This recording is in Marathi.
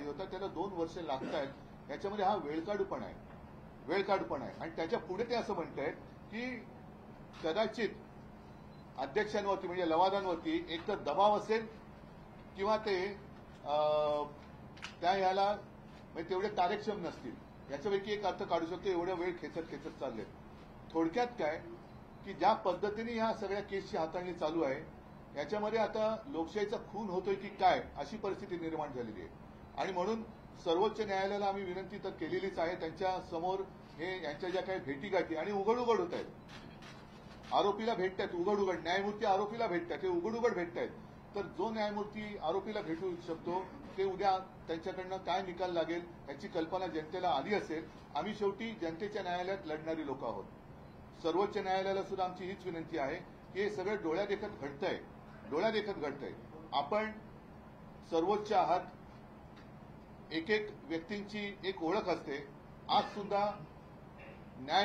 पाहिजे होता, त्याला 2 वर्ष लागतायत. याच्यामध्ये हा वेळकाढूपणा आहे. आणि त्याच्या पुढे ते असं म्हणतायत की कदाचित अध्यक्षांवरती म्हणजे लवादांवरती एक तर दबाव असेल किंवा ते त्या ह्याला म्हणजे तेवढे कार्यक्षम नसतील. याच्यापैकी एक अर्थ काढू शकतो. एवढा वेळ खेचत चालले. थोडक्यात काय की ज्या पद्धतीने या सगळ्या केसची हाताळणी चालू आहे याच्यामध्ये आता लोकशाहीचा खून होतोय की काय अशी परिस्थिती निर्माण झालेली आहे. आणि म्हणून सर्वोच्च न्यायालयाला आम्ही विनंती तर केलेलीच आहे. त्यांच्या समोर यांच्या ज्या काही भेटीगाठी आणि उघड होत आहेत. आरोपीला भेटतात उघड न्यायमूर्ती आरोपीला भेटतात, हे उघड भेटतायत. तर जो न्यायमूर्ती आरोपीला भेटू शकतो ते उद्या त्यांच्याकडनं काय निकाल लागेल याची कल्पना जनतेला आली असेल. आम्ही शेवटी जनतेच्या न्यायालयात लढणारी लोक आहोत. सर्वोच्च न्यायालयाला सुद्धा आमची हीच विनंती आहे की हे सगळं डोळ्यादेखत घडतंय. आपण सर्वोच्च आहात. एक व्यक्तींची एक ओळख असते. आज सुद्धा न्याय